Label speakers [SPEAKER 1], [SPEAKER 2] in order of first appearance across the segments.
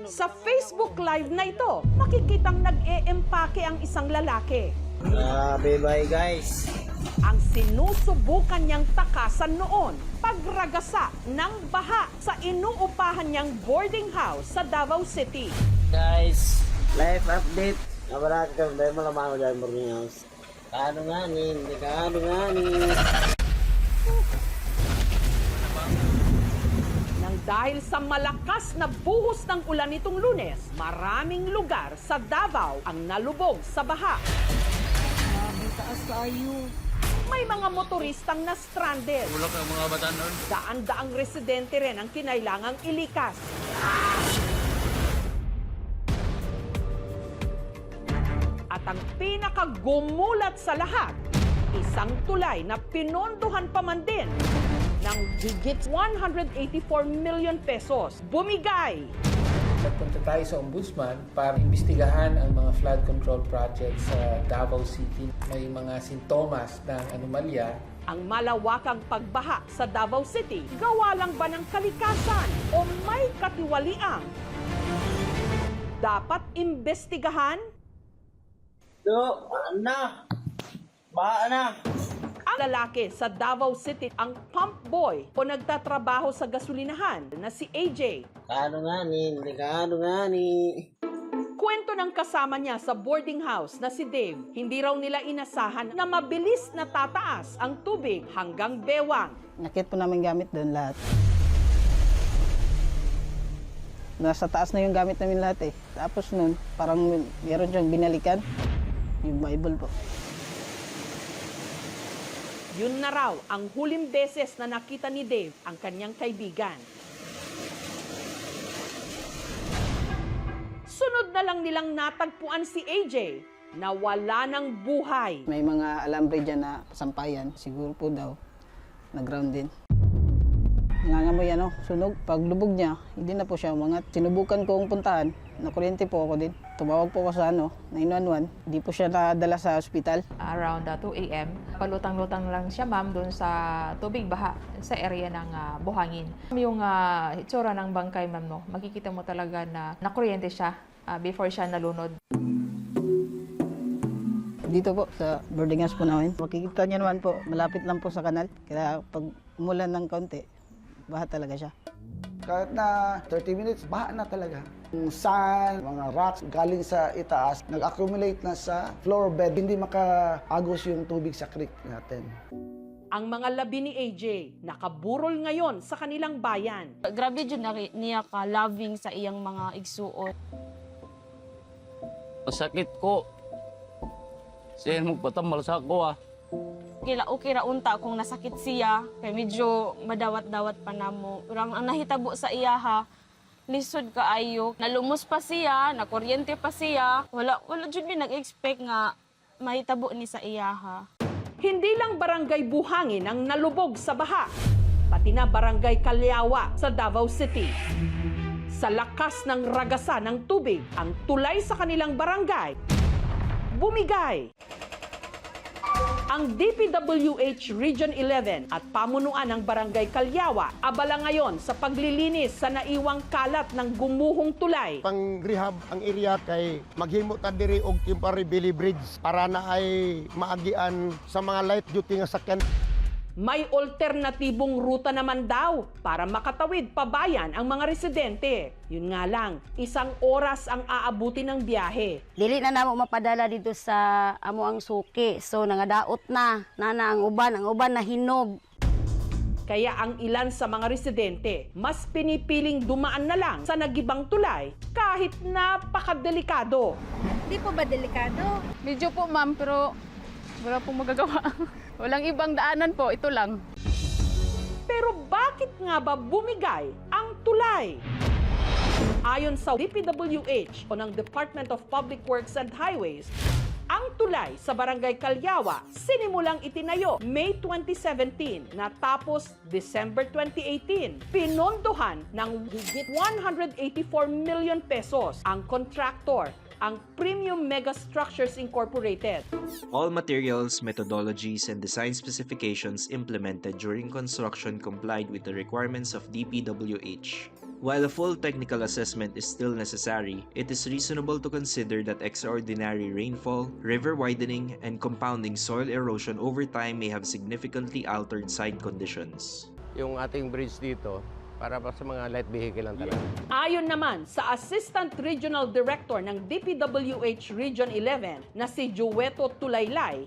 [SPEAKER 1] Sa Facebook Live na ito, makikitang nag-e-empake ang isang lalaki.
[SPEAKER 2] Grabe ba guys?
[SPEAKER 1] Ang sinusubukan niyang takasan noon, pagragasa ng baha sa inuupahan niyang boarding house sa Davao City.
[SPEAKER 2] Guys, live update. Nabara ka dahil malamang ako dahil morning house. Kaano nga ni, hindi kaano nga ni.
[SPEAKER 1] Dahil sa malakas na buhos ng ulan nitong Lunes, maraming lugar sa Davao ang nalubog sa baha. May mga motoristang na-stranded.
[SPEAKER 3] Ulak ang mga bata noon.
[SPEAKER 1] Daan-daang residente rin ang kinailangang ilikas. At ang pinakagumulat sa lahat, isang tulay na pinondohan pa man din ng higit 184 million pesos. Bumigay!
[SPEAKER 4] Nagpunta tayo sa Ombudsman para imbestigahan ang mga flood control projects sa Davao City. May mga sintomas ng anomalya.
[SPEAKER 1] Ang malawakang pagbaha sa Davao City, gawa lang ba ng kalikasan o may katiwaliang dapat imbestigahan?
[SPEAKER 2] Do, na! Baha na!
[SPEAKER 1] Ang lalaki sa Davao City ang pump boy o nagtatrabaho sa gasolinahan na si AJ.
[SPEAKER 2] Kaano nga ni, hindi kaano nga ni.
[SPEAKER 1] Kwento ng kasama niya sa boarding house na si Dave, hindi raw nila inasahan na mabilis na tataas ang tubig hanggang bewang.
[SPEAKER 5] Nakit po namin gamit doon lahat. Nasa taas na yung gamit namin lahat eh. Tapos noon, parang meron siyang binalikan. Yung Bible po.
[SPEAKER 1] Yun na raw ang huling beses na nakita ni Dave ang kanyang kaibigan. Sunod na lang nilang natagpuan si AJ na wala ng buhay.
[SPEAKER 5] May mga alambre dyan na sampayan. Siguro po daw, nag-ground din. Nangangamoy sunog. Paglubog niya, hindi na po siya umangat. Sinubukan kong puntahan. Nakuryente po ako din. Tumawag po ako sa 911. Hindi po siya nadala sa ospital.
[SPEAKER 6] Around 2 a.m. Palutang-lutang lang siya, ma'am, doon sa tubig baha sa area ng Buhangin. Yung itsura ng bangkay, ma'am, no, makikita mo talaga na nakuryente siya before siya nalunod.
[SPEAKER 5] Dito po sa boarding house po namin. Makikita niyo naman po, malapit lang po sa kanal. Kaya pag umulan ng kaunti, baha talaga siya.
[SPEAKER 7] Kahit na 30 minutes, baha na talaga. Yung sand, mga rocks galing sa itaas, nag-accumulate na sa floor bed. Hindi makaagos yung tubig sa creek natin.
[SPEAKER 1] Ang mga labi ni AJ nakaburol ngayon sa kanilang bayan.
[SPEAKER 8] Grabe dyan niya ka loving sa iyang mga igsuot.
[SPEAKER 3] Sakit ko. Siya magpatamal sa ako
[SPEAKER 8] Kila okay ra unta kung nasakit siya, kay medyo madawat-dawat pa namo. Pero ang nahitabo sa iya lisod kaayo. Nalumos pa siya, nakuryente pa siya. Wala jud mi nag-expect nga mahitabo ni sa iya
[SPEAKER 1] Hindi lang barangay Buhangin ang nalubog sa baha, pati na barangay Calyawa sa Davao City. Sa lakas ng ragasa ng tubig, ang tulay sa kanilang barangay bumigay. Ang DPWH Region 11 at pamunuan ng Barangay Calyawa abala ngayon sa paglilinis sa naiwang kalat ng gumuhong tulay.
[SPEAKER 9] Pang-rehab ang area kay maghimo ta diri og temporary Billy Bridge para na ay maagian sa mga light duty nga sakyan.
[SPEAKER 1] May alternatibong ruta naman daw para makatawid pabayan ang mga residente. Yun nga lang, 1 oras ang aabuti ng biyahe.
[SPEAKER 10] Dili na namo mapadala dito sa amo ang suki. So nangadaot na nana ang uban na hinog.
[SPEAKER 1] Kaya ang ilan sa mga residente mas pinipiling dumaan na lang sa nagibang tulay kahit napakadelikado.
[SPEAKER 11] Di po ba delikado?
[SPEAKER 8] Medyo po, ma'am, pero wala pong magagawa. Walang ibang daanan po, ito lang.
[SPEAKER 1] Pero bakit nga ba bumigay ang tulay? Ayon sa DPWH o ng Department of Public Works and Highways, ang tulay sa Barangay Calyawa sinimulang itinayo May 2017 natapos December 2018. Pinondohan ng higit 184 million pesos ang kontraktor ang Premium Megastructures Incorporated.
[SPEAKER 12] All materials, methodologies, and design specifications implemented during construction complied with the requirements of DPWH. While a full technical assessment is still necessary, it is reasonable to consider that extraordinary rainfall, river widening, and compounding soil erosion over time may have significantly altered site conditions.
[SPEAKER 13] Yung ating bridge dito, para pa sa mga light vehicle lang talaga.
[SPEAKER 1] Ayon naman sa Assistant Regional Director ng DPWH Region 11 na si Jueto Tulaylay,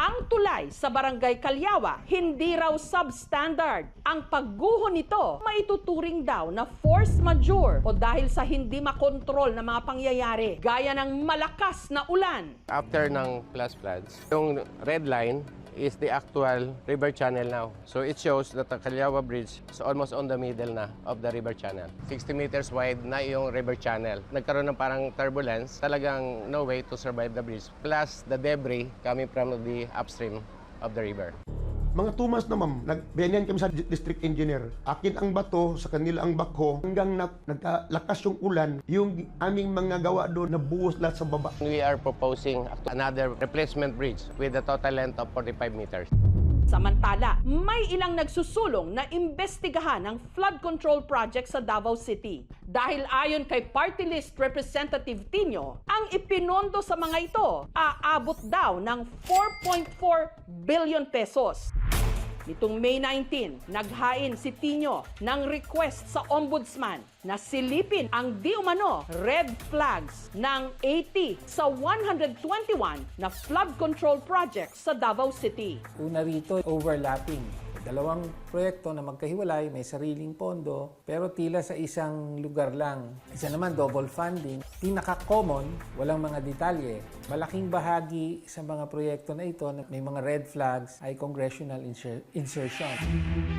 [SPEAKER 1] ang tulay sa Barangay Calyawa hindi raw substandard. Ang pagguho nito maituturing daw na force majeure o dahil sa hindi makontrol na mga pangyayari gaya ng malakas na ulan.
[SPEAKER 13] After ng flash floods, yung red line is the actual river channel now. So it shows that the Calyawa Bridge is almost on the middle na of the river channel. 60 meters wide na yung river channel. Nagkaroon ng parang turbulence, talagang no way to survive the bridge. Plus the debris coming from the upstream of the river.
[SPEAKER 9] Mga 2 months na ma'am, nagbiyanan kami sa district engineer. Akin ang bato, sa kanila ang bakho. Hanggang nagkalakas yung ulan, yung aming mga gawa doon nabuhos lahat sa baba.
[SPEAKER 13] We are proposing another replacement bridge with a total length of 45 meters.
[SPEAKER 1] Samantala, may ilang nagsusulong na imbestigahan ang flood control project sa Davao City. Dahil ayon kay Party List Representative Tino, ang ipinondo sa mga ito aabot daw ng 4.4 billion pesos. Nitong May 19, naghain si Tino ng request sa Ombudsman na silipin ang di umano red flags ng 80 sa 121 na flood control projects sa Davao City.
[SPEAKER 4] Una rito, overlapping. Dalawang proyekto na magkahiwalay, may sariling pondo, pero tila sa isang lugar lang. Isa naman, double funding. Pinaka-common, walang mga detalye. Malaking bahagi sa mga proyekto na ito, may mga red flags, ay congressional insertion.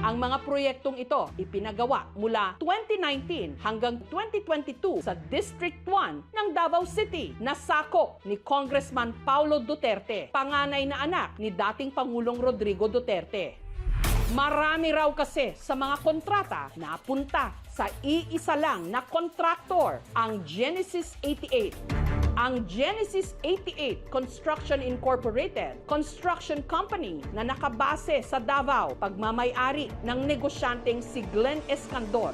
[SPEAKER 1] Ang mga proyektong ito ipinagawa mula 2019 hanggang 2022 sa District 1 ng Davao City na sakop ni Congressman Paulo Duterte, panganay na anak ni dating Pangulong Rodrigo Duterte. Marami raw kasi sa mga kontrata na punta sa iisa lang na kontraktor, ang Genesis 88. Ang Genesis 88 Construction Incorporated, construction company na nakabase sa Davao, pagmamay-ari ng negosyanteng si Glenn Escandor.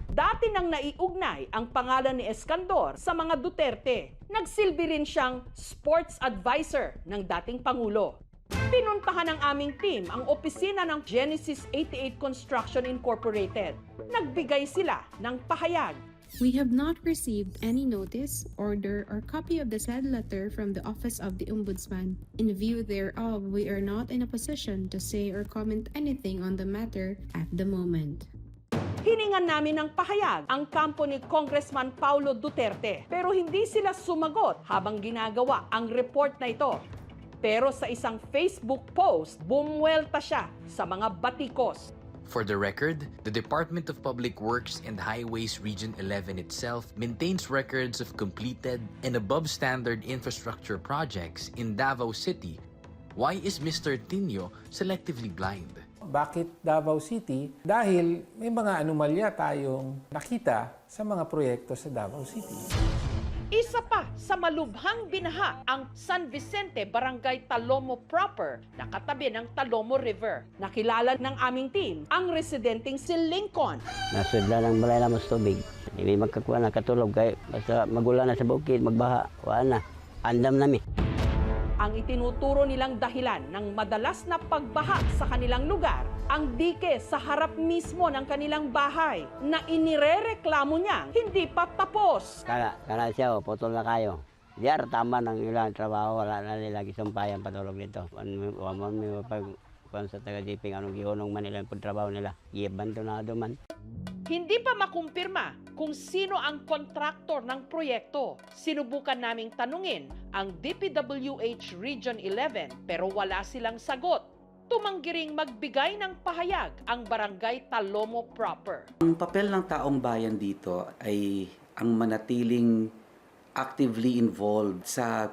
[SPEAKER 1] Dati nang naiugnay ang pangalan ni Escandor sa mga Duterte. Nagsilbi rin siyang sports advisor ng dating Pangulo. Pinuntahan ng aming team ang opisina ng Genesis 88 Construction Incorporated. Nagbigay sila ng pahayag.
[SPEAKER 14] We have not received any notice, order, or copy of the said letter from the Office of the Ombudsman. In view thereof, we are not in a position to say or comment anything on the matter at the moment.
[SPEAKER 1] Hiningan namin ng pahayag ang kampo ni Congressman Paulo Duterte, pero hindi sila sumagot habang ginagawa ang report na ito. Pero sa isang Facebook post, bumuwelta siya sa mga batikos.
[SPEAKER 15] For the record, the Department of Public Works and Highways Region 11 itself maintains records of completed and above-standard infrastructure projects in Davao City. Why is Mr. Tino selectively blind?
[SPEAKER 4] Bakit Davao City? Dahil may mga anomalya tayong nakita sa mga proyekto sa Davao City.
[SPEAKER 1] Isa pa sa malubhang binaha ang San Vicente Barangay Talomo proper na katabi ng Talomo River. Nakilala ng aming team ang residenteng si Lincoln.
[SPEAKER 2] Nasudla ng balay na mas tubig. Hindi magkakuha na katulog kay basta magulan na sa bukid, magbaha, wala na. Andam nami.
[SPEAKER 1] Ang itinuturo nilang dahilan ng madalas na pagbaha sa kanilang lugar, ang dike sa harap mismo ng kanilang bahay na inirereklamo niya hindi pa tapos.
[SPEAKER 2] Kana siya, potol na kayo. Diyan, tama ng ilang trabaho, wala na nila gisumpayan patulog dito. Waman may pag sa taga-diping anong gihunong man nila yung trabaho nila. Ibanto na man.
[SPEAKER 1] Hindi pa makumpirma kung sino ang kontraktor ng proyekto. Sinubukan naming tanungin ang DPWH Region 11 pero wala silang sagot. Tumanggi ring magbigay ng pahayag ang Barangay Talomo proper.
[SPEAKER 16] Ang papel ng taong bayan dito ay ang manatiling actively involved sa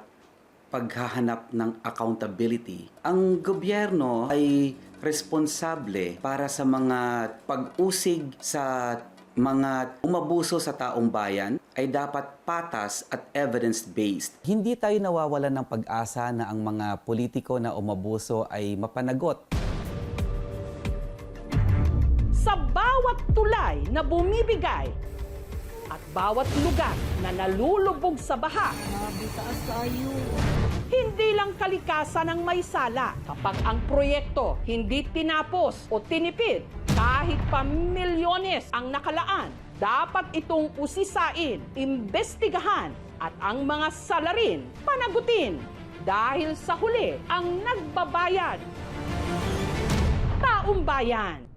[SPEAKER 16] paghahanap ng accountability. Ang gobyerno ay responsable para sa mga pag-usig sa mga umabuso sa taong bayan ay dapat patas at evidence-based.
[SPEAKER 17] Hindi tayo nawawalan ng pag-asa na ang mga politiko na umabuso ay mapanagot.
[SPEAKER 1] Sa bawat tulay na bumibigay at bawat lugar na nalulubog sa baha, hindi lang kalikasan ang may sala kapag ang proyekto hindi tinapos o tinipid. Kahit pa milyones ang nakalaan, dapat itong usisain, imbestigahan at ang mga salarin panagutin. Dahil sa huli ang nagbabayad, taong bayan.